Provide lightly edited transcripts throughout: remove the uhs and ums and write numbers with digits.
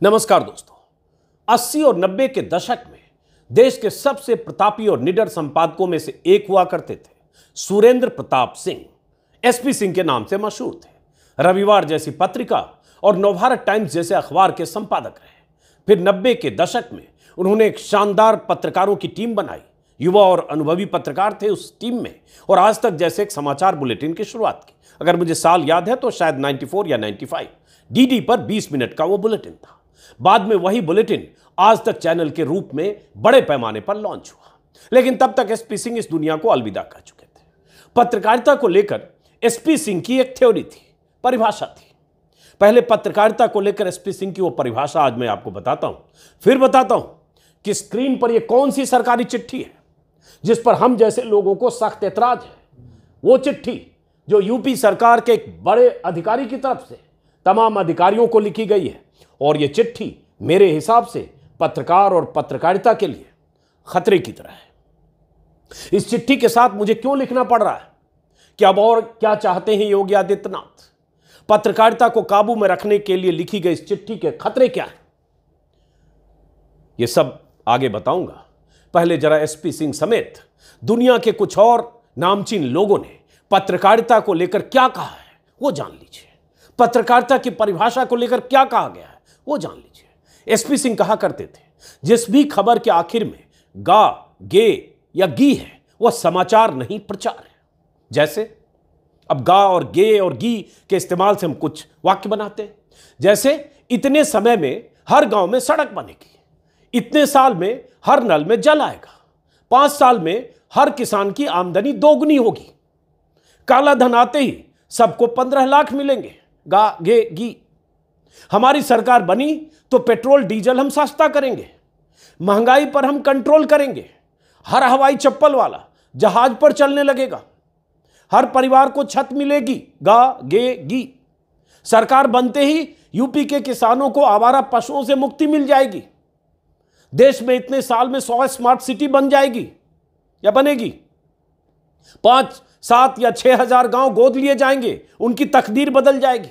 नमस्कार दोस्तों। 80 और 90 के दशक में देश के सबसे प्रतापी और निडर संपादकों में से एक हुआ करते थे सुरेंद्र प्रताप सिंह। एसपी सिंह के नाम से मशहूर थे। रविवार जैसी पत्रिका और नवभारत टाइम्स जैसे अखबार के संपादक रहे। फिर 90 के दशक में उन्होंने एक शानदार पत्रकारों की टीम बनाई। युवा और अनुभवी पत्रकार थे उस टीम में और आज तक जैसे एक समाचार बुलेटिन की शुरुआत की। अगर मुझे साल याद है तो शायद 94 या 95 डीडी पर 20 मिनट का वो बुलेटिन था। बाद में वही बुलेटिन आज तक चैनल के रूप में बड़े पैमाने पर लॉन्च हुआ। लेकिन तब तक एसपी सिंह इस दुनिया को अलविदा कर चुके थे। पत्रकारिता को लेकर एसपी सिंह की एक थ्योरी थी, परिभाषा थी। पहले पत्रकारिता को लेकर एसपी सिंह की वो परिभाषा आज मैं आपको बताता हूं। फिर बताता हूं कि स्क्रीन पर ये कौन सी सरकारी चिट्ठी है जिस पर हम जैसे लोगों को सख्त एतराज है। वो चिट्ठी जो यूपी सरकार के एक बड़े अधिकारी की तरफ से तमाम अधिकारियों को लिखी गई है। और ये चिट्ठी मेरे हिसाब से पत्रकार और पत्रकारिता के लिए खतरे की तरह है। इस चिट्ठी के साथ मुझे क्यों लिखना पड़ रहा है कि अब और क्या चाहते हैं योगी आदित्यनाथ? पत्रकारिता को काबू में रखने के लिए लिखी गई इस चिट्ठी के खतरे क्या है, ये सब आगे बताऊंगा। पहले जरा एसपी सिंह समेत दुनिया के कुछ और नामचीन लोगों ने पत्रकारिता को लेकर क्या कहा है वो जान लीजिए। पत्रकारिता की परिभाषा को लेकर क्या कहा गया है वो जान लीजिए। एसपी सिंह कहा करते थे जिस भी खबर के आखिर में गा, गे या गी है वह समाचार नहीं प्रचार है। जैसे अब गा और गे और गी के इस्तेमाल से हम कुछ वाक्य बनाते हैं। जैसे इतने समय में हर गांव में सड़क बनेगी, इतने साल में हर नल में जल आएगा, 5 साल में हर किसान की आमदनी दोगुनी होगी, काला धन आते ही सबको 15 लाख मिलेंगे। गा, गे, गी। हमारी सरकार बनी तो पेट्रोल डीजल हम सस्ता करेंगे, महंगाई पर हम कंट्रोल करेंगे, हर हवाई चप्पल वाला जहाज पर चलने लगेगा, हर परिवार को छत मिलेगी। गा, गे, गी। सरकार बनते ही यूपी के किसानों को आवारा पशुओं से मुक्ति मिल जाएगी, देश में इतने साल में 100 स्मार्ट सिटी बन जाएगी या बनेगी, 5, 7 या 6 हजार गांव गोद लिए जाएंगे, उनकी तकदीर बदल जाएगी,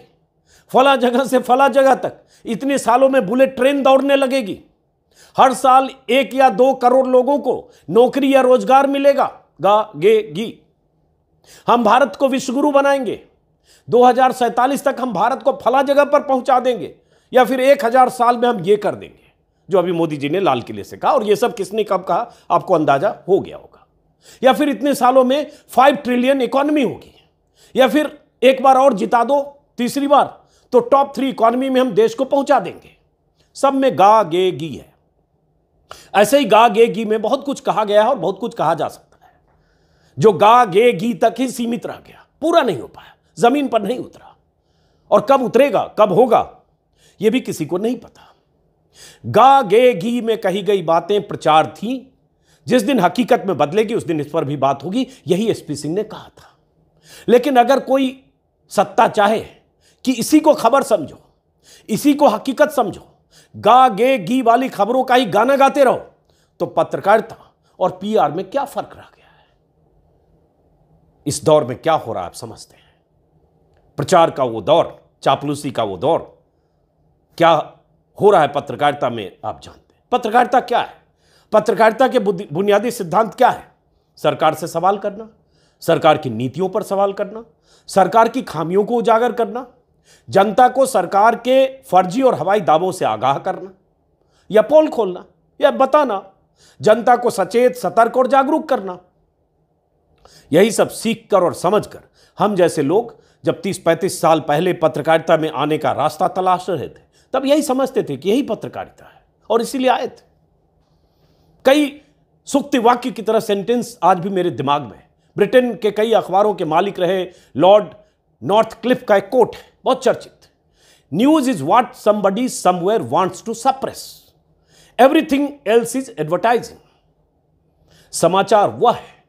फला जगह से फला जगह तक इतने सालों में बुलेट ट्रेन दौड़ने लगेगी, हर साल 1 या 2 करोड़ लोगों को नौकरी या रोजगार मिलेगा। गा, गे, गी। हम भारत को विश्वगुरु बनाएंगे, 2047 तक हम भारत को फला जगह पर पहुंचा देंगे, या फिर 1000 साल में हम ये कर देंगे जो अभी मोदी जी ने लाल किले से कहा। और ये सब किसने कब कहा आपको अंदाजा हो गया होगा। या फिर इतने सालों में 5 ट्रिलियन इकोनॉमी होगी, या फिर एक बार और जिता दो तीसरी बार तो टॉप 3 इकोनॉमी में हम देश को पहुंचा देंगे। सब में गा, गे, गी है। ऐसे ही गा, गे, गी में बहुत कुछ कहा गया है और बहुत कुछ कहा जा सकता है जो गा, गे, गी तक ही सीमित रह गया, पूरा नहीं हो पाया, जमीन पर नहीं उतरा। और कब उतरेगा, कब होगा, यह भी किसी को नहीं पता। गा, गे, गी में कही गई बातें प्रचार थी। जिस दिन हकीकत में बदलेगी उस दिन इस पर भी बात होगी, यही एसपी सिंह ने कहा था। लेकिन अगर कोई सत्ता चाहे कि इसी को खबर समझो, इसी को हकीकत समझो, गा, गे, गी वाली खबरों का ही गाना गाते रहो, तो पत्रकारिता और पीआर में क्या फर्क रह गया है? इस दौर में क्या हो रहा है आप समझते हैं? प्रचार का वो दौर, चापलूसी का वो दौर, क्या हो रहा है पत्रकारिता में आप जानते हैं। पत्रकारिता क्या है? पत्रकारिता के बुनियादी सिद्धांत क्या है? सरकार से सवाल करना, सरकार की नीतियों पर सवाल करना, सरकार की खामियों को उजागर करना, जनता को सरकार के फर्जी और हवाई दावों से आगाह करना या पोल खोलना या बताना, जनता को सचेत, सतर्क और जागरूक करना। यही सब सीखकर और समझकर हम जैसे लोग जब 30-35 साल पहले पत्रकारिता में आने का रास्ता तलाश रहे थे तब यही समझते थे कि यही पत्रकारिता है और इसीलिए आए थे। कई सूक्ति वाक्य की तरह सेंटेंस आज भी मेरे दिमाग में। ब्रिटेन के कई अखबारों के मालिक रहे लॉर्ड नॉर्थक्लिफ का एक कोट है, बहुत चर्चित। News is what somebody somewhere wants to suppress, everything else is advertising. समाचार वह है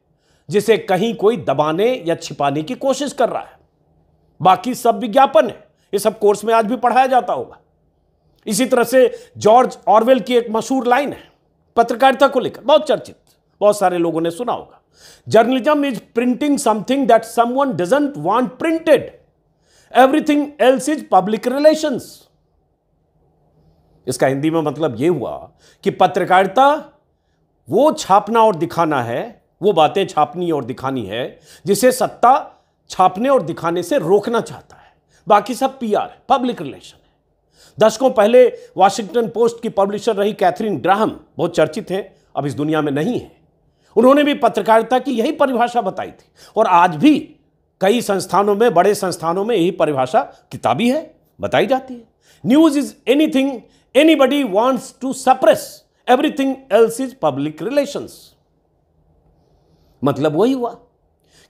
जिसे कहीं कोई दबाने या छिपाने की कोशिश कर रहा है, बाकी सब विज्ञापन है। ये सब कोर्स में आज भी पढ़ाया जाता होगा। इसी तरह से जॉर्ज ऑरवेल की एक मशहूर लाइन है पत्रकारिता को लेकर, बहुत चर्चित, बहुत सारे लोगों ने सुना होगा। Journalism is printing something that someone doesn't want printed, everything else is public relations. इसका हिंदी में मतलब यह हुआ कि पत्रकारिता वो छापना और दिखाना है, वो बातें छापनी और दिखानी है जिसे सत्ता छापने और दिखाने से रोकना चाहता है। बाकी सब पीआर है, पब्लिक रिलेशन है। दशकों पहले वॉशिंगटन पोस्ट की पब्लिशर रही कैथरीन ग्राहम बहुत चर्चित हैं, अब इस दुनिया में नहीं है। उन्होंने भी पत्रकारिता की यही परिभाषा बताई थी और आज भी कई संस्थानों में, बड़े संस्थानों में यही परिभाषा किताबी है, बताई जाती है। News is anything anybody wants to suppress, everything else is public relations. मतलब वही हुआ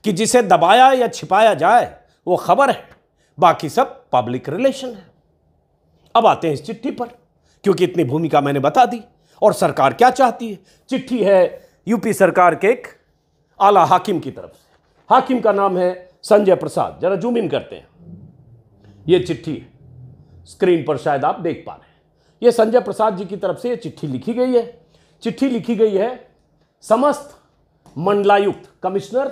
कि जिसे दबाया या छिपाया जाए वो खबर है, बाकी सब पब्लिक रिलेशन है। अब आते हैं इस चिट्ठी पर, क्योंकि इतनी भूमिका मैंने बता दी। और सरकार क्या चाहती है? चिट्ठी है यूपी सरकार के एक आला हाकिम की तरफ से। हाकिम का नाम है संजय प्रसाद। जरा जूम इन करते हैं, यह चिट्ठी है, स्क्रीन पर शायद आप देख पा रहे हैं। यह संजय प्रसाद जी की तरफ से यह चिट्ठी लिखी गई है। चिट्ठी लिखी गई है समस्त मंडलायुक्त, कमिश्नर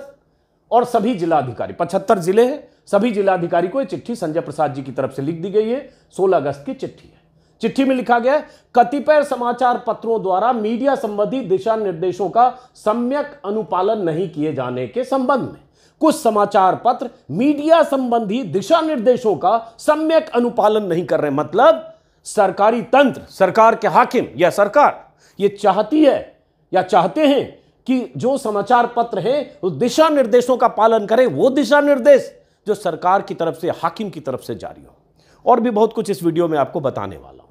और सभी जिलाधिकारी, 75 जिले हैं, सभी जिलाधिकारी को यह चिट्ठी संजय प्रसाद जी की तरफ से लिख दी गई है। 16 अगस्त की चिट्ठी है। चिट्ठी में लिखा गया है, कतिपय समाचार पत्रों द्वारा मीडिया संबंधी दिशा निर्देशों का सम्यक अनुपालन नहीं किए जाने के संबंध में कुछ समाचार पत्र मीडिया संबंधी दिशा निर्देशों का सम्यक अनुपालन नहीं कर रहे। मतलब सरकारी तंत्र, सरकार के हाकिम या सरकार ये चाहती है या चाहते हैं कि जो समाचार पत्र हैं उस दिशा निर्देशों का पालन करें, वो दिशा निर्देश जो सरकार की तरफ से, हाकिम की तरफ से जारी हो। और भी बहुत कुछ इस वीडियो में आपको बताने वाला हूं।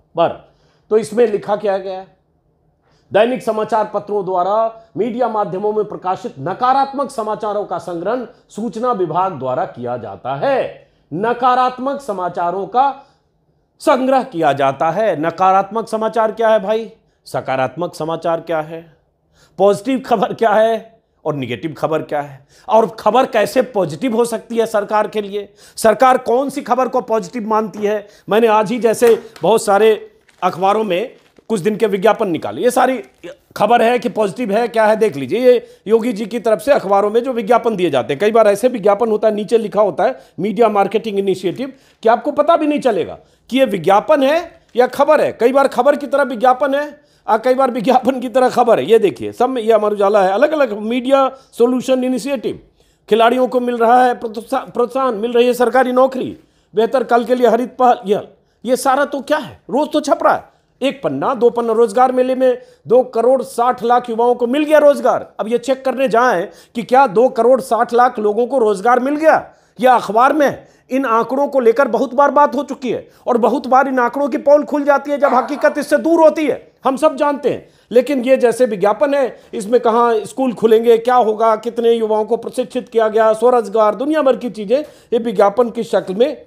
तो इसमें लिखा क्या गया है? दैनिक समाचार पत्रों द्वारा मीडिया माध्यमों में प्रकाशित नकारात्मक समाचारों का संग्रहण सूचना विभाग द्वारा किया जाता है। नकारात्मक समाचारों का संग्रह किया जाता है। नकारात्मक समाचार क्या है भाई? सकारात्मक समाचार क्या है? पॉजिटिव खबर क्या है और निगेटिव खबर क्या है? और खबर कैसे पॉजिटिव हो सकती है सरकार के लिए? सरकार कौन सी खबर को पॉजिटिव मानती है? मैंने आज ही जैसे बहुत सारे अखबारों में कुछ दिन के विज्ञापन निकाले, ये सारी खबर है कि पॉजिटिव है क्या है देख लीजिए। ये योगी जी की तरफ से अखबारों में जो विज्ञापन दिए जाते हैं, कई बार ऐसे विज्ञापन होता है नीचे लिखा होता है मीडिया मार्केटिंग इनिशिएटिव, कि आपको पता भी नहीं चलेगा कि ये विज्ञापन है या खबर है। कई बार खबर की तरह विज्ञापन है, कई बार विज्ञापन की तरह खबर है। ये देखिए, सब में ये अमर उजाला है, अलग अलग मीडिया सोल्यूशन इनिशिएटिव, खिलाड़ियों को मिल रहा है प्रोत्साहन, मिल रही है सरकारी नौकरी, बेहतर कल के लिए हरित पहल, ये सारा तो क्या है, रोज तो छप रहा है। एक पन्ना, 2 पन्ना। रोजगार मेले में 2 करोड़ 60 लाख युवाओं को मिल गया रोजगार। अब ये चेक करने जाएं कि क्या 2 करोड़ 60 लाख लोगों को रोजगार मिल गया। यह अखबार में इन आंकड़ों को लेकर बहुत बार बात हो चुकी है और बहुत बार इन आंकड़ों की पोल खुल जाती है जब हकीकत इससे दूर होती है, हम सब जानते हैं। लेकिन ये जैसे विज्ञापन है, इसमें कहाँ स्कूल खुलेंगे, क्या होगा, कितने युवाओं को प्रशिक्षित किया गया, स्वरोजगार, दुनिया भर की चीजें ये विज्ञापन की शक्ल में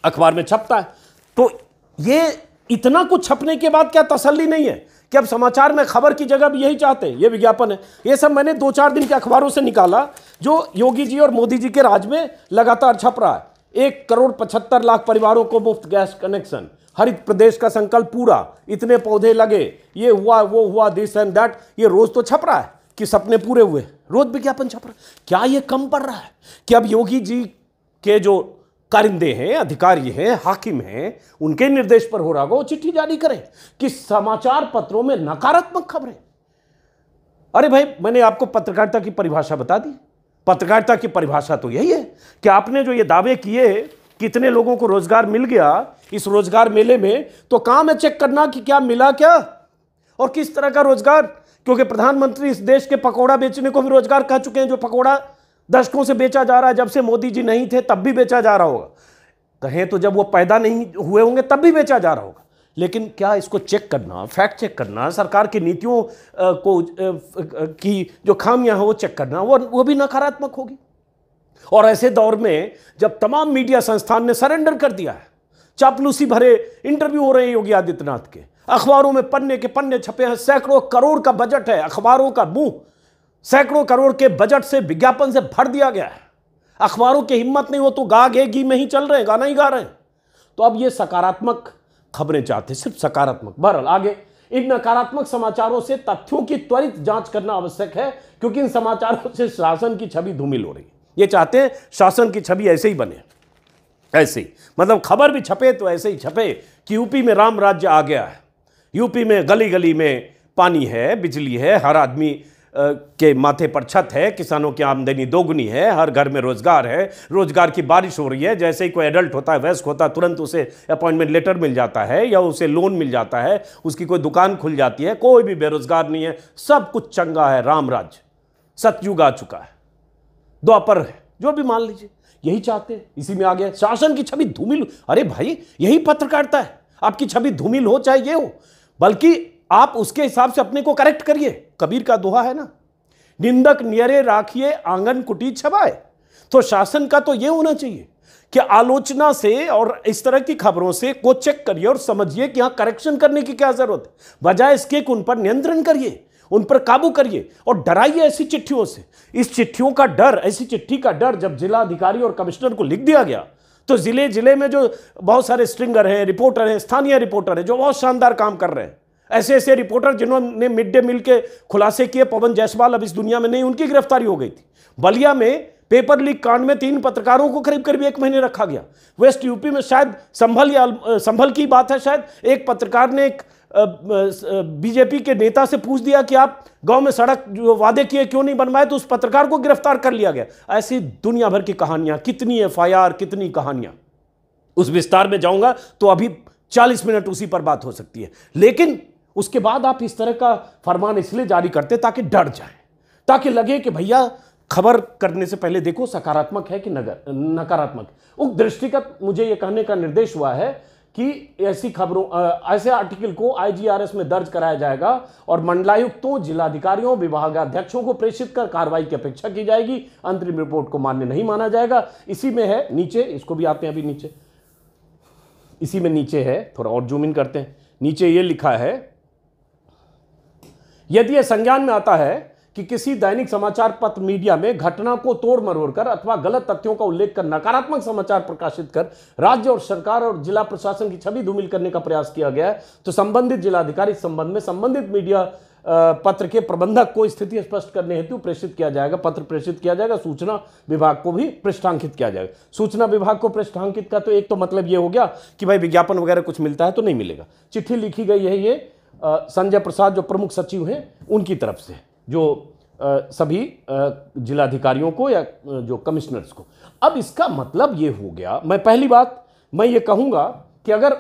अखबार में छपता है। तो ये इतना कुछ छपने के बाद क्या तसल्ली नहीं है कि अब समाचार में खबर की जगह भी यही चाहते हैं, ये विज्ञापन है। ये सब मैंने 2-4 दिन के अखबारों से निकाला जो योगी जी और मोदी जी के राज में लगातार छप रहा है। 1 करोड़ 75 लाख परिवारों को मुफ्त गैस कनेक्शन, हरित प्रदेश का संकल्प पूरा, इतने पौधे लगे, ये हुआ वो हुआ, दिस एंड दैट। ये रोज तो छप रहा है कि सपने पूरे हुए, रोज विज्ञापन छप रहा है। क्या ये कम पड़ रहा है कि अब योगी जी के जो कारिंदे हैं, अधिकारी हैं, हाकिम हैं, उनके निर्देश पर हो रहा होगा वो चिट्ठी जारी करें कि समाचार पत्रों में नकारात्मक खबरें? अरे भाई, मैंने आपको पत्रकारिता की परिभाषा बता दी। पत्रकारिता की परिभाषा तो यही है कि आपने जो ये दावे किए कितने लोगों को रोजगार मिल गया इस रोजगार मेले में, तो काम है चेक करना कि क्या मिला क्या और किस तरह का रोजगार। क्योंकि प्रधानमंत्री इस देश के पकौड़ा बेचने को भी रोजगार कह चुके हैं। जो पकौड़ा दशकों से बेचा जा रहा है, जब से मोदी जी नहीं थे तब भी बेचा जा रहा होगा, कहें तो जब वो पैदा नहीं हुए होंगे तब भी बेचा जा रहा होगा। लेकिन क्या इसको चेक करना, फैक्ट चेक करना, सरकार की नीतियों की जो खामियां हैं वो चेक करना, वो भी नकारात्मक होगी। और ऐसे दौर में जब तमाम मीडिया संस्थान ने सरेंडर कर दिया है, चापलूसी भरे इंटरव्यू हो रहे हैं योगी आदित्यनाथ के, अखबारों में पन्ने के पन्ने छपे हैं, सैकड़ों करोड़ का बजट है, अखबारों का मुंह सैकड़ों करोड़ के बजट से, विज्ञापन से भर दिया गया है। अखबारों की हिम्मत नहीं, वो तो गा गे गी में ही चल रहे हैं, गाना ही गा रहे हैं। तो अब ये सकारात्मक खबरें चाहते, सिर्फ सकारात्मक। बहरहाल आगे, इन नकारात्मक समाचारों से तथ्यों की त्वरित जांच करना आवश्यक है, क्योंकि इन समाचारों से शासन की छवि धूमिल हो रही है। ये चाहते हैं शासन की छवि ऐसे ही बने। ऐसे ही, मतलब खबर भी छपे तो ऐसे ही छपे कि यूपी में राम राज्य आ गया है, यूपी में गली गली में पानी है, बिजली है, हर आदमी के माथे पर छत है, किसानों की आमदनी दोगुनी है, हर घर में रोजगार है, रोजगार की बारिश हो रही है। जैसे ही कोई एडल्ट होता है, वयस्क होता है, तुरंत उसे अपॉइंटमेंट लेटर मिल जाता है या उसे लोन मिल जाता है, उसकी कोई दुकान खुल जाती है, कोई भी बेरोजगार नहीं है, सब कुछ चंगा है, राम राज्य, सतयुग आ चुका है, द्वापर है, जो भी मान लीजिए, यही चाहते हैं, इसी में आ गया। शासन की छवि धूमिल, अरे भाई यही पत्रकारिता है, आपकी छवि धूमिल हो चाहे ये हो, बल्कि आप उसके हिसाब से अपने को करेक्ट करिए। कबीर का दोहा है ना, निंदक नियरे राखिए आंगन कुटी छबाए। तो शासन का तो ये होना चाहिए कि आलोचना से और इस तरह की खबरों से को चेक करिए और समझिए कि यहां करेक्शन करने की क्या जरूरत है, बजाय इसके कि उन पर नियंत्रण करिए, उन पर काबू करिए और डराइए ऐसी चिट्ठियों से। इस चिट्ठियों का डर, ऐसी चिट्ठी का डर जब जिला अधिकारी और कमिश्नर को लिख दिया गया, तो जिले जिले में जो बहुत सारे स्ट्रिंगर हैं, रिपोर्टर हैं, स्थानीय रिपोर्टर हैं, जो बहुत शानदार काम कर रहे हैं, ऐसे ऐसे रिपोर्टर जिन्होंने मिड डे मील के खुलासे किए, पवन जायसवाल अब इस दुनिया में नहीं, उनकी गिरफ्तारी हो गई थी। बलिया में पेपर लीक कांड में 3 पत्रकारों को करीब करीब 1 महीने रखा गया। वेस्ट यूपी में शायद संभल की बात है, शायद एक पत्रकार ने एक बीजेपी के नेता से पूछ दिया कि आप गांव में सड़क जो वादे किए क्यों नहीं बनवाए, तो उस पत्रकार को गिरफ्तार कर लिया गया। ऐसी दुनिया भर की कहानियां, कितनी एफआईआर, कितनी कहानियां, उस विस्तार में जाऊंगा तो अभी 40 मिनट उसी पर बात हो सकती है। लेकिन उसके बाद आप इस तरह का फरमान इसलिए जारी करते ताकि डर जाए, ताकि लगे कि भैया खबर करने से पहले देखो सकारात्मक है कि नकारात्मक। उस दृष्टिगत मुझे यह कहने का निर्देश हुआ है कि ऐसी खबरों, ऐसे आर्टिकल को आईजीआरएस में दर्ज कराया जाएगा और मंडलायुक्तों, जिलाधिकारियों, विभागाध्यक्षों को प्रेषित कर कार्रवाई की अपेक्षा की जाएगी। अंतरिम रिपोर्ट को मान्य नहीं माना जाएगा। इसी में है नीचे, इसको भी आते हैं अभी नीचे, इसी में नीचे है, थोड़ा और जूम इन करते हैं। नीचे ये लिखा है, यदि यह संज्ञान में आता है कि किसी दैनिक समाचार पत्र मीडिया में घटना को तोड़ मरोड़ कर अथवा गलत तथ्यों का उल्लेख कर नकारात्मक समाचार प्रकाशित कर राज्य और सरकार और जिला प्रशासन की छवि धूमिल करने का प्रयास किया गया है, तो संबंधित जिलाधिकारी इस संबंध में संबंधित मीडिया पत्र के प्रबंधक को स्थिति स्पष्ट करने हेतु प्रेषित किया जाएगा, पत्र प्रेषित किया जाएगा। सूचना विभाग को भी पृष्ठांकित किया जाएगा। सूचना विभाग को पृष्ठांकित का तो एक तो मतलब ये हो गया कि भाई विज्ञापन वगैरह कुछ मिलता है तो नहीं मिलेगा। चिट्ठी लिखी गई है ये संजय प्रसाद जो प्रमुख सचिव हैं उनकी तरफ से, जो सभी जिलाधिकारियों को या जो कमिश्नर्स को। अब इसका मतलब ये हो गया, मैं पहली बात मैं ये कहूँगा कि अगर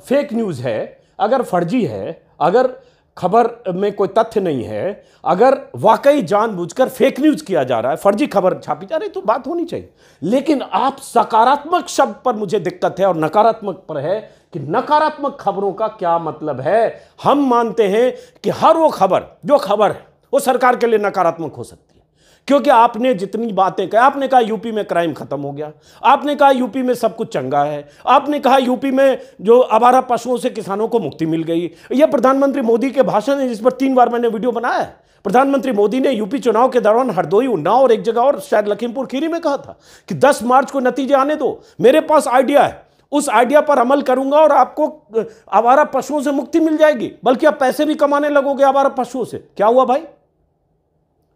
फेक न्यूज़ है, अगर फर्जी है, अगर खबर में कोई तथ्य नहीं है, अगर वाकई जानबूझकर फेक न्यूज़ किया जा रहा है, फर्जी खबर छापी जा रही, तो बात होनी चाहिए। लेकिन आप सकारात्मक शब्द पर मुझे दिक्कत है और नकारात्मक पर है कि नकारात्मक खबरों का क्या मतलब है। हम मानते हैं कि हर वो खबर जो खबर है वो सरकार के लिए नकारात्मक हो सकती है, क्योंकि आपने जितनी बातें कही, आपने कहा यूपी में क्राइम खत्म हो गया, आपने कहा यूपी में सब कुछ चंगा है, आपने कहा यूपी में जो आवारा पशुओं से किसानों को मुक्ति मिल गई। यह प्रधानमंत्री मोदी के भाषण है, जिस पर 3 बार मैंने वीडियो बनाया है। प्रधानमंत्री मोदी ने यूपी चुनाव के दौरान हरदोई, उन्नाव और एक जगह और शायद लखीमपुर खीरी में कहा था कि 10 मार्च को नतीजे आने दो, मेरे पास आइडिया है, उस आइडिया पर अमल करूंगा और आपको आवारा पशुओं से मुक्ति मिल जाएगी, बल्कि आप पैसे भी कमाने लगोगे आवारा पशुओं से। क्या हुआ भाई,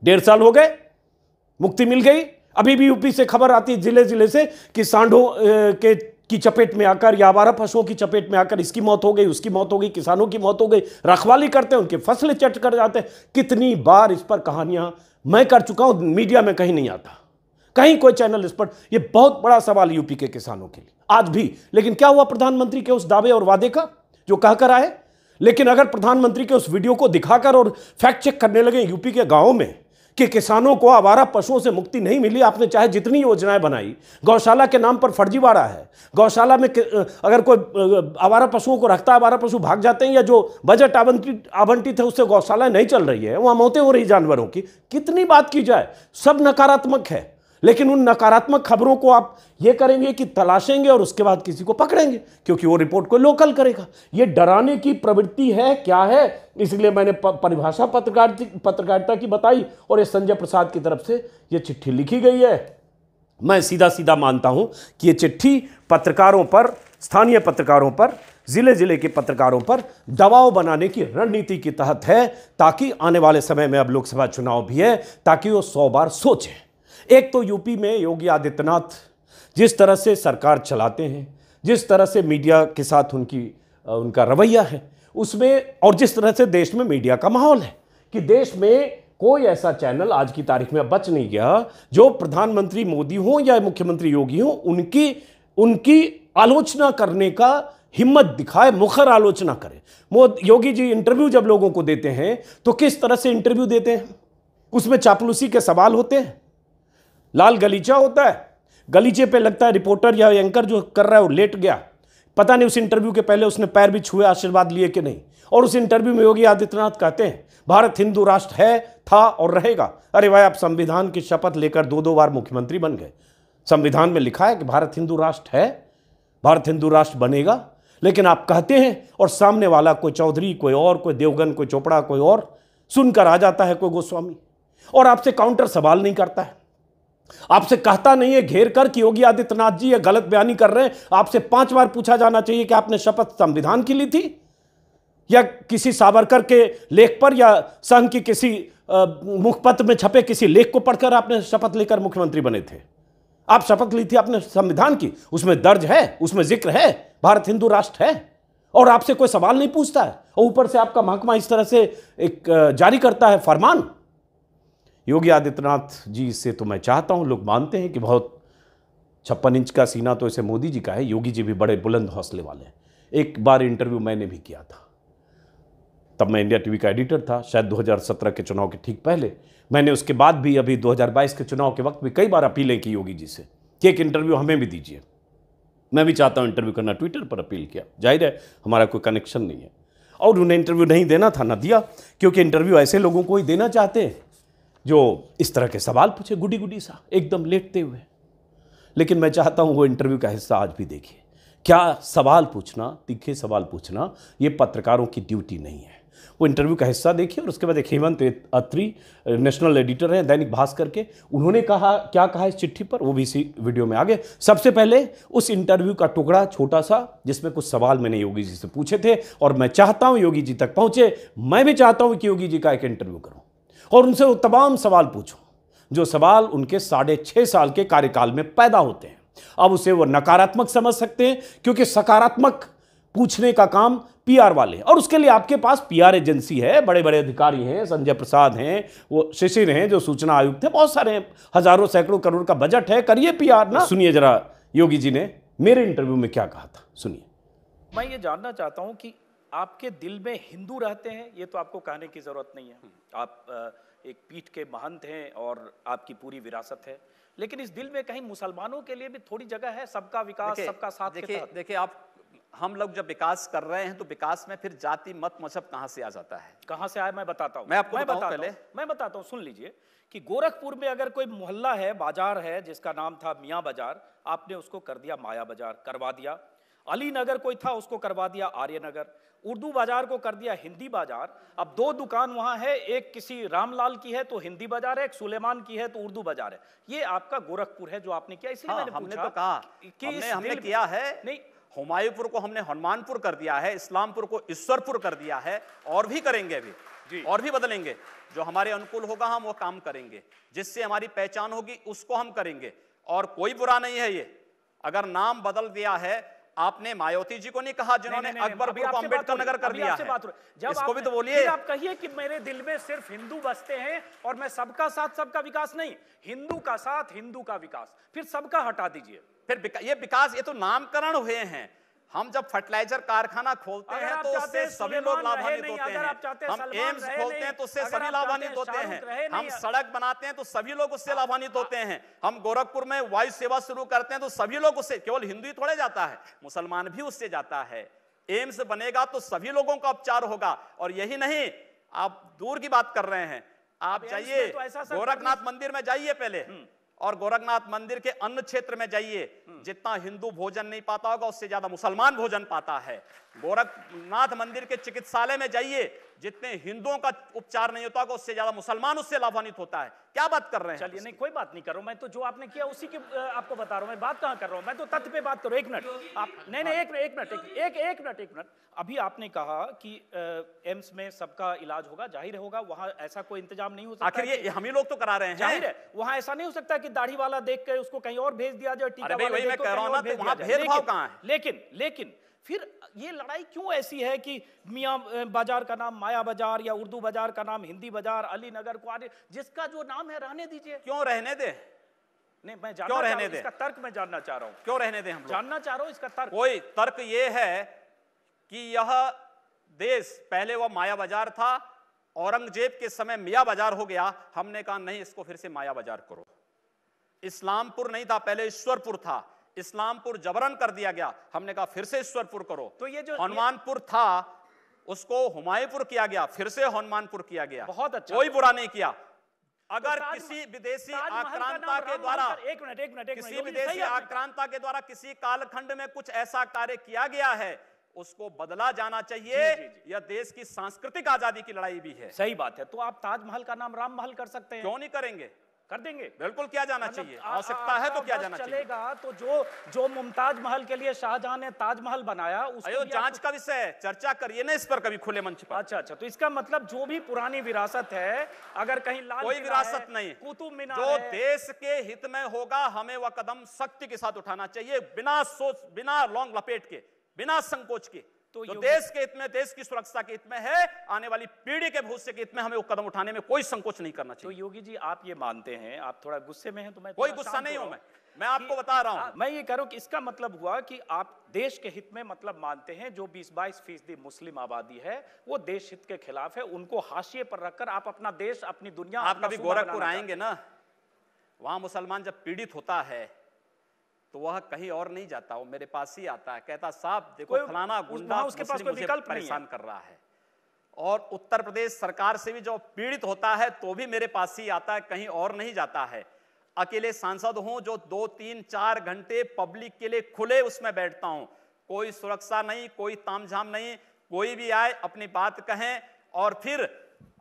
1.5 साल हो गए, मुक्ति मिल गई। अभी भी यूपी से खबर आती है जिले जिले से कि सांडों की चपेट में आकर या आवारा पशुओं की चपेट में आकर इसकी मौत हो गई, उसकी मौत हो गई, किसानों की मौत हो गई, रखवाली करते हैं, उनकी फसलें चट कर जाते हैं। कितनी बार इस पर कहानियां मैं कर चुका हूं, मीडिया में कहीं नहीं आता, कहीं कोई चैनल इस पर। यह बहुत बड़ा सवाल यूपी के किसानों के लिए आज भी। लेकिन क्या हुआ प्रधानमंत्री के उस दावे और वादे का जो कहकर आए? लेकिन अगर प्रधानमंत्री के उस वीडियो को दिखाकर और फैक्ट चेक करने लगे यूपी के गांवों में कि किसानों को आवारा पशुओं से मुक्ति नहीं मिली, आपने चाहे जितनी योजनाएं बनाई, गौशाला के नाम पर फर्जीवाड़ा है, गौशाला में अगर कोई आवारा पशुओं को रखता है, आवारा पशु भाग जाते हैं, या जो बजट आवंटित है उससे गौशाला नहीं चल रही है, वहां मौतें हो रही जानवरों की, कितनी बात की जाए, सब नकारात्मक है। लेकिन उन नकारात्मक खबरों को आप ये करेंगे कि तलाशेंगे और उसके बाद किसी को पकड़ेंगे, क्योंकि वो रिपोर्ट को लोकल करेगा। ये डराने की प्रवृत्ति है, क्या है? इसलिए मैंने परिभाषा पत्रकारिता की बताई और ये संजय प्रसाद की तरफ से ये चिट्ठी लिखी गई है। मैं सीधा सीधा मानता हूं कि ये चिट्ठी पत्रकारों पर, स्थानीय पत्रकारों पर, जिले जिले के पत्रकारों पर दबाव बनाने की रणनीति के तहत है, ताकि आने वाले समय में, अब लोकसभा चुनाव भी है, ताकि वो 100 बार सोचें। एक तो यूपी में योगी आदित्यनाथ जिस तरह से सरकार चलाते हैं, जिस तरह से मीडिया के साथ उनका रवैया है उसमें, और जिस तरह से देश में मीडिया का माहौल है कि देश में कोई ऐसा चैनल आज की तारीख में बच नहीं गया जो प्रधानमंत्री मोदी हो या मुख्यमंत्री योगी हो उनकी आलोचना करने का हिम्मत दिखाए, मुखर आलोचना करे। योगी जी इंटरव्यू जब लोगों को देते हैं तो किस तरह से इंटरव्यू देते हैं, उसमें चापलूसी के सवाल होते हैं, लाल गलीचा होता है, गलीचे पे लगता है रिपोर्टर या एंकर जो कर रहा है वो लेट गया, पता नहीं उस इंटरव्यू के पहले उसने पैर भी छुए, आशीर्वाद लिए कि नहीं। और उस इंटरव्यू में योगी आदित्यनाथ कहते हैं भारत हिंदू राष्ट्र है, था और रहेगा। अरे भाई, आप संविधान की शपथ लेकर 2-2 बार मुख्यमंत्री बन गए, संविधान में लिखा है कि भारत हिंदू राष्ट्र है, भारत हिंदू राष्ट्र बनेगा, लेकिन आप कहते हैं और सामने वाला कोई चौधरी, कोई और, कोई देवगन, कोई चोपड़ा, कोई और सुनकर आ जाता है, कोई गोस्वामी, और आपसे काउंटर सवाल नहीं करता है, आपसे कहता नहीं है घेर कर कि योगी आदित्यनाथ जी ये गलत बयानी कर रहे हैं। आपसे 5 बार पूछा जाना चाहिए कि आपने शपथ संविधान की ली थी या किसी सावरकर के लेख पर या संघ की किसी मुखपत्र में छपे किसी लेख को पढ़कर आपने शपथ लेकर मुख्यमंत्री बने थे। आप शपथ ली थी आपने संविधान की, उसमें दर्ज है, उसमें जिक्र है भारत हिंदू राष्ट्र है, और आपसे कोई सवाल नहीं पूछता है, और ऊपर से आपका महकमा इस तरह से एक जारी करता है फरमान। योगी आदित्यनाथ जी से तो मैं चाहता हूं, लोग मानते हैं कि बहुत 56 इंच का सीना तो इसे मोदी जी का है, योगी जी भी बड़े बुलंद हौसले वाले हैं। एक बार इंटरव्यू मैंने भी किया था, तब मैं इंडिया टीवी का एडिटर था, शायद 2017 के चुनाव के ठीक पहले। मैंने उसके बाद भी अभी 2022 के चुनाव के वक्त भी कई बार अपीलें की योगी जी से कि एक इंटरव्यू हमें भी दीजिए। मैं भी चाहता हूं इंटरव्यू करना, ट्विटर पर अपील किया, जाहिर है हमारा कोई कनेक्शन नहीं है, और उन्हें इंटरव्यू नहीं देना था, ना दिया, क्योंकि इंटरव्यू ऐसे लोगों को ही देना चाहते हैं जो इस तरह के सवाल पूछे, गुडी गुडी सा एकदम लेटते हुए। लेकिन मैं चाहता हूं वो इंटरव्यू का हिस्सा आज भी देखिए। क्या सवाल पूछना, तीखे सवाल पूछना, ये पत्रकारों की ड्यूटी नहीं है। वो इंटरव्यू का हिस्सा देखिए, और उसके बाद एक हेमंत अत्री नेशनल एडिटर हैं दैनिक भास्कर के, उन्होंने कहा, क्या कहा इस चिट्ठी पर, वो भी इसी वीडियो में आगे। सबसे पहले उस इंटरव्यू का टुकड़ा छोटा सा जिसमें कुछ सवाल मैंने योगी जी से पूछे थे, और मैं चाहता हूं योगी जी तक पहुंचे। मैं भी चाहता हूं कि योगी जी का एक इंटरव्यू करूं और उनसे वो तमाम सवाल पूछूं जो सवाल उनके 6.5 साल के कार्यकाल में पैदा होते हैं। अब उसे वो नकारात्मक समझ सकते हैं, क्योंकि सकारात्मक पूछने का काम पीआर वाले, और उसके लिए आपके पास पीआर एजेंसी है, बड़े बड़े अधिकारी हैं, संजय प्रसाद हैं, वो शिशिर हैं जो सूचना आयुक्त हैं, बहुत सारे हैं, हजारों सैकड़ों करोड़ का बजट है, करिए पीआर ना। सुनिए जरा योगी जी ने मेरे इंटरव्यू में क्या कहा था, सुनिए। मैं ये जानना चाहता हूं कि आपके दिल में हिंदू रहते हैं, ये तो आपको कहने की जरूरत नहीं है, आप एक पीठ के महंत हैं और आपकी पूरी विरासत है, लेकिन इस दिल में कहीं मुसलमानों के लिए भी थोड़ी जगह है, सबका विकास, सबका साथ के तहत। देखिए आप, हम लोग जब विकास कर रहे हैं तो विकास में फिर जाति मत मजहब कहां से आ जाता है? कहां से आया मैं बताता हूं, मैं आपको मैं बताता हूं, सुन लीजिए कि गोरखपुर में अगर कोई मोहल्ला है, बाजार है जिसका नाम था मियां बाजार, आपने उसको कर दिया माया बाजार, करवा दिया। अली नगर कोई था, उसको करवा दिया आर्य नगर। उर्दू बाजार को कर दिया हिंदी बाजार। अब 2 दुकान वहां है, एक किसी रामलाल की है तो हिंदी बाजार है, एक सुलेमान की है तो उर्दू बाजार है। ये आपका गोरखपुर है जो आपने किया, इसलिए मैंने हमने पूछा तो कहा कि हमने किया है नहीं, हुमायूंपुर को हमने हनुमानपुर कर दिया है, इस्लामपुर को ईश्वरपुर कर दिया है, और भी करेंगे अभी, और भी बदलेंगे। जो हमारे अनुकूल होगा हम वो काम करेंगे, जिससे हमारी पहचान होगी उसको हम करेंगे, और कोई बुरा नहीं है ये। अगर नाम बदल दिया है, आपने मायावती जी को नहीं कहा जिन्होंने अकबरपुर को अम्बेडकर नगर कर दिया है, इसको भी तो बोलिए। आप कहिए कि मेरे दिल में सिर्फ हिंदू बसते हैं और मैं सबका साथ सबका विकास नहीं, हिंदू का साथ हिंदू का विकास, फिर सबका हटा दीजिए। फिर ये विकास, ये तो नामकरण हुए हैं। हम जब फर्टिलाइजर कारखाना खोलते हैं तो उससे सभी लोग लाभान्वित होते हैं, हम एम्स खोलते हैं तो उससे सभी लाभान्वित होते हैं, हम सड़क बनाते हैं तो सभी लोग उससे लाभान्वित होते हैं, हम गोरखपुर में वायु सेवा शुरू करते हैं तो सभी लोग उससे, केवल हिंदू ही थोड़े जाता है, मुसलमान भी उससे जाता है। एम्स बनेगा तो सभी लोगों का उपचार होगा। और यही नहीं, आप दूर की बात कर रहे हैं, आप जाइए गोरखनाथ मंदिर में जाइए पहले, और गोरखनाथ मंदिर के अन्य क्षेत्र में जाइए, जितना हिंदू भोजन नहीं पाता होगा उससे ज्यादा मुसलमान भोजन पाता है। गोरखनाथ मंदिर के चिकित्सालय में जाइए, जितने हिंदुओं का उपचार नहीं होता होगा उससे ज्यादा मुसलमान उससे लाभान्वित होता है। क्या बात कर रहे हैं? चलिए, नहीं कोई बात नहीं कर रहा हूं मैं, तो जो आपने किया उसी की आपको बता रहा हूं मैं, बात कहां कर रहा हूं मैं, तो तथ्य पे बात करो। एक मिनट आप, नहीं एक मिनट। अभी आपने कहा कि एम्स में सबका इलाज होगा, जाहिर होगा, वहां ऐसा कोई इंतजाम नहीं हो सकता। आखिर ये हम ही लोग तो करा रहे हैं, जाहिर है वहां ऐसा नहीं हो सकता कि दाढ़ी वाला देख कर उसको कहीं और भेज दिया जाए, टीका वाला वही मैं कह रहा हूं ना, तो वहां भेदभाव कहां है? लेकिन फिर ये लड़ाई क्यों ऐसी है कि मियां बाजार का नाम माया बाजार या उर्दू बाजार का नाम हिंदी बाजार, अली नगर को जिसका जो नाम है रहने दीजिए। क्यों रहने दे? नहीं, मैं जानना चाह रहा हूं इसका तर्क, मैं जानना चाह रहा हूं क्यों रहने दे, हम जानना चाह रहा हूं इसका तर्क। कोई तर्क ये है कि यह देश पहले वह माया बाजार था, औरंगजेब के समय मियां बाजार हो गया, हमने कहा नहीं इसको फिर से माया बाजार करो। इस्लामपुर नहीं था, पहले ईश्वरपुर था, इस्लामपुर जबरन कर दिया गया, हमने कहा फिर से ईश्वरपुर करो। तो ये जो हनुमानपुर था उसको हुमायूंपुर किया गया, फिर से हनुमानपुर किया गया। बहुत अच्छा, कोई बुरा नहीं किया। अगर तो किसी विदेशी आक्रांता के द्वारा एक मिनट किसी विदेशी आक्रांता के द्वारा किसी कालखंड में कुछ ऐसा कार्य किया गया है, उसको बदला जाना चाहिए। यह देश की सांस्कृतिक आजादी की लड़ाई भी है। सही बात है। तो आप ताजमहल का नाम राम महल कर सकते हैं, क्यों नहीं करेंगे? कर देंगे, बिल्कुल किया जाना चाहिए, आवश्यकता है तो किया जाना चाहिए। चलेगा तो जो मुमताज महल के लिए शाहजहां ने ताजमहल बनाया उसको जांच का विषय है, चर्चा करिए ना इस पर कभी खुले मंच पर। अच्छा, तो इसका मतलब जो भी पुरानी विरासत है, अगर कहीं लाल कोई विरासत नहीं, कुतुब मीनार जो देश के हित में होगा हमें वह कदम सख्ती के साथ उठाना चाहिए, बिना सोच, बिना लौंग लपेट के, बिना संकोच के। तो जो देश के हित में, देश की सुरक्षा के हित में है, आने वाली पीढ़ी के भविष्य के हित में हमें वो कदम उठाने में कोई संकोच नहीं करना चाहिए। तो योगी जी आप ये मानते हैं, आप थोड़ा गुस्से में हैं, तो मैं कोई गुस्सा नहीं हूं, मैं आपको बता रहा हूं। मैं ये कह रहा हूं कि इसका मतलब हुआ कि आप देश के हित में मतलब मानते हैं, जो 20-22% मुस्लिम आबादी है वो देश हित के खिलाफ है, उनको हाशिए पर रखकर आप अपना देश, अपनी दुनिया। आप कभी गोरखपुर आएंगे ना, वहां मुसलमान जब पीड़ित होता है तो वह कहीं और नहीं जाता, वो मेरे पास ही आता है, कहता साहब देखो फलाना गुंडा उसके पास कोई विकल्प परेशान कर रहा है। और उत्तर प्रदेश सरकार से भी जो पीड़ित होता है तो भी मेरे पास ही आता है, कहीं और नहीं जाता है। अकेले सांसद हूं जो 2, 3, 4 घंटे पब्लिक के लिए खुले उसमें बैठता हूं, कोई सुरक्षा नहीं, कोई तामझाम नहीं, कोई भी आए अपनी बात कहें, और फिर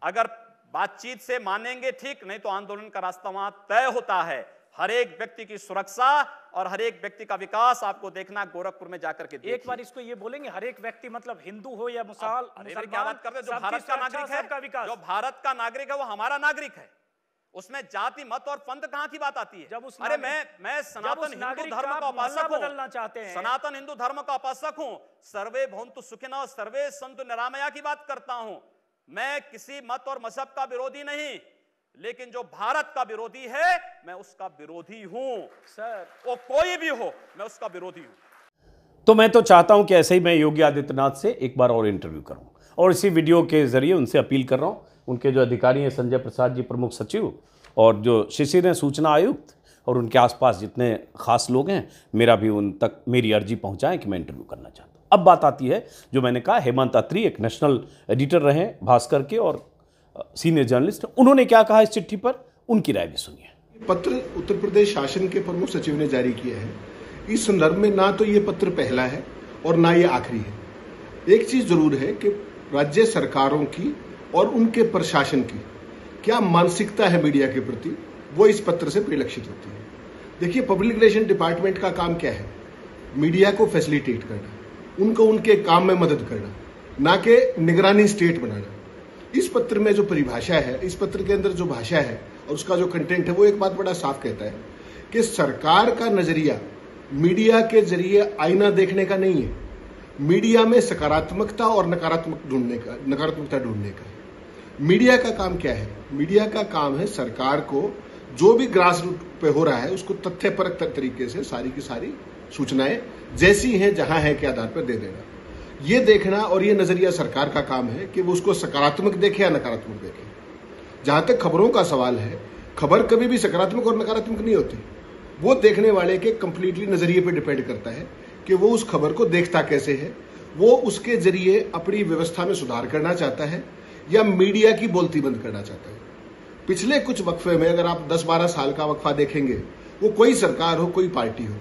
अगर बातचीत से मानेंगे ठीक, नहीं तो आंदोलन का रास्ता वहां तय होता है। हर एक व्यक्ति की सुरक्षा और हर एक व्यक्ति का विकास आपको देखना गोरखपुर में जाकर के देखिए। एक बार इसको ये बोलेंगे, हर एक व्यक्ति मतलब हिंदू हो या मुसलमान, क्या बात करते हैं? जो भारत का नागरिक है, जो भारत का नागरिक है वो हमारा नागरिक है, उसमें जाति मत और पंथ कहां की बात आती है? जब अरे मैं सनातन हिंदू धर्म का उपासक बदलना चाहते हैं, सनातन हिंदू धर्म का उपासक हूं, सर्वे भवन्तु सुखिनः सर्वे सन्तु निरामया की बात करता हूं। मैं किसी मत और मजहब का विरोधी नहीं, लेकिन जो भारत का विरोधी है मैं उसका विरोधी हूं सर, वो कोई भी हो मैं उसका विरोधी हूं। तो मैं तो चाहता हूं कि ऐसे ही मैं योगी आदित्यनाथ से एक बार और इंटरव्यू करूं, और इसी वीडियो के जरिए उनसे अपील कर रहा हूं, उनके जो अधिकारी हैं संजय प्रसाद जी प्रमुख सचिव, और जो शिशिर हैं सूचना आयुक्त, और उनके आसपास जितने खास लोग हैं, मेरा भी उन तक मेरी अर्जी पहुंचाएं कि मैं इंटरव्यू करना चाहता हूं। अब बात आती है जो मैंने कहा, हेमंत अत्री एक नेशनल एडिटर रहे भास्कर के और सीनियर जर्नलिस्ट, उन्होंने क्या कहा इस चिट्ठी पर, उनकी राय भी सुनिए। पत्र उत्तर प्रदेश शासन के प्रमुख सचिव ने जारी किया है। इस संदर्भ में ना तो ये पत्र पहला है और ना ये आखिरी है। एक चीज जरूर है कि राज्य सरकारों की और उनके प्रशासन की क्या मानसिकता है मीडिया के प्रति, वो इस पत्र से परिलक्षित होती है। देखिए, पब्लिक रिलेशन डिपार्टमेंट का काम क्या है? मीडिया को फैसिलिटेट करना, उनको उनके काम में मदद करना, ना कि निगरानी स्टेट बनाना। इस पत्र में जो परिभाषा है, इस पत्र के अंदर जो भाषा है और उसका जो कंटेंट है, वो एक बात बड़ा साफ कहता है कि सरकार का नजरिया मीडिया के जरिए आईना देखने का नहीं है, मीडिया में सकारात्मकता और नकारात्मकता ढूंढने का। मीडिया का काम क्या है? मीडिया का काम है सरकार को जो भी ग्रास रूट पे हो रहा है उसको तथ्यपरक तरीके से सारी की सारी सूचनाएं जैसी हैं जहां है के आधार पर दे देना। ये देखना और ये नजरिया सरकार का काम है कि वो उसको सकारात्मक देखे या नकारात्मक देखे। जहां तक खबरों का सवाल है, खबर कभी भी सकारात्मक और नकारात्मक नहीं होती, वो देखने वाले के कंप्लीटली नजरिए पे डिपेंड करता है कि वो उस खबर को देखता कैसे है, वो उसके जरिए अपनी व्यवस्था में सुधार करना चाहता है या मीडिया की बोलती बंद करना चाहता है। पिछले कुछ वक्फे में अगर आप 10-12 साल का वक्फा देखेंगे, वो कोई सरकार हो कोई पार्टी हो,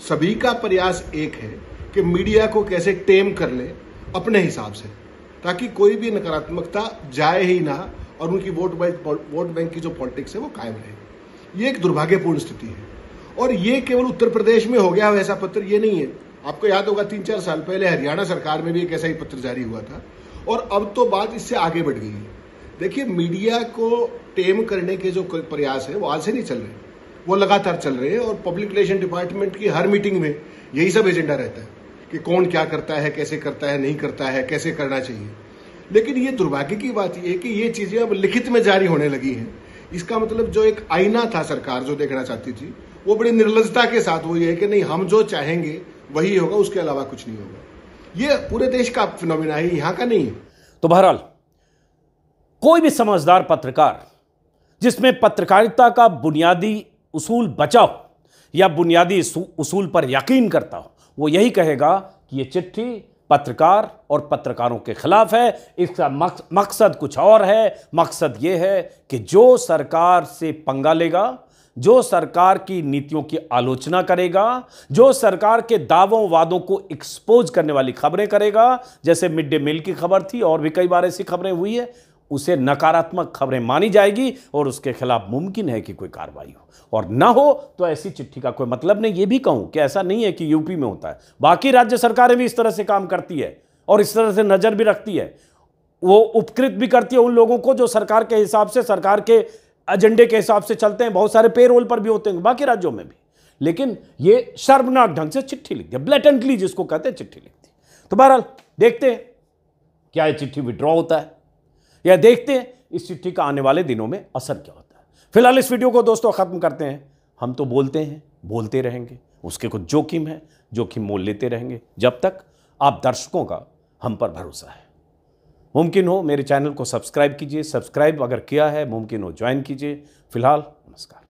सभी का प्रयास एक है कि मीडिया को कैसे टेम कर ले अपने हिसाब से, ताकि कोई भी नकारात्मकता जाए ही ना और उनकी वोट बैंक की जो पॉलिटिक्स है वो कायम रहे। ये एक दुर्भाग्यपूर्ण स्थिति है और ये केवल उत्तर प्रदेश में हो गया वैसा पत्र ये नहीं है। आपको याद होगा 3-4 साल पहले हरियाणा सरकार में भी एक ऐसा ही पत्र जारी हुआ था और अब तो बात इससे आगे बढ़ गई है। देखिए, मीडिया को टेम करने के जो प्रयास है वो आज से नहीं चल रहे, वो लगातार चल रहे हैं और पब्लिक रिलेशन डिपार्टमेंट की हर मीटिंग में यही सब एजेंडा रहता है कि कौन क्या करता है, कैसे करता है, नहीं करता है, कैसे करना चाहिए। लेकिन ये दुर्भाग्य की बात यह है कि ये चीजें अब लिखित में जारी होने लगी हैं। इसका मतलब जो एक आईना था सरकार जो देखना चाहती थी वो बड़ी निर्लजता के साथ वो ये है कि नहीं, हम जो चाहेंगे वही होगा, उसके अलावा कुछ नहीं होगा। ये पूरे देश का फिनोमिना है, यहां का नहीं है। तो बहरहाल कोई भी समझदार पत्रकार जिसमें पत्रकारिता का बुनियादी उसूल बचा हो या बुनियादी उसूल पर यकीन करता हो, वो यही कहेगा कि ये चिट्ठी पत्रकार और पत्रकारों के खिलाफ है। इसका मकसद कुछ और है। मकसद ये है कि जो सरकार से पंगा लेगा, जो सरकार की नीतियों की आलोचना करेगा, जो सरकार के दावों वादों को एक्सपोज करने वाली खबरें करेगा, जैसे मिड डे मील की खबर थी और भी कई बार ऐसी खबरें हुई है, उसे नकारात्मक खबरें मानी जाएगी और उसके खिलाफ मुमकिन है कि कोई कार्रवाई हो। और ना हो तो ऐसी चिट्ठी का कोई मतलब नहीं। ये भी कहूं कि ऐसा नहीं है कि यूपी में होता है, बाकी राज्य सरकारें भी इस तरह से काम करती है और इस तरह से नजर भी रखती है। वो उपकृत भी करती है उन लोगों को जो सरकार के हिसाब से, सरकार के एजेंडे के हिसाब से चलते हैं। बहुत सारे पेरोल पर भी होते हैं बाकी राज्यों में भी। लेकिन ये शर्मनाक ढंग से चिट्ठी लिख दिया, ब्लैटेंटली जिसको कहते हैं चिट्ठी लिख दी। तो बहरहाल देखते हैं क्या ये चिट्ठी विड्रॉ होता है या देखते हैं इस चिट्ठी का आने वाले दिनों में असर क्या होता है। फिलहाल इस वीडियो को दोस्तों खत्म करते हैं। हम तो बोलते हैं, बोलते रहेंगे, उसके कुछ जोखिम है, जोखिम मोल लेते रहेंगे जब तक आप दर्शकों का हम पर भरोसा है। मुमकिन हो मेरे चैनल को सब्सक्राइब कीजिए, सब्सक्राइब अगर किया है मुमकिन हो ज्वाइन कीजिए। फिलहाल नमस्कार।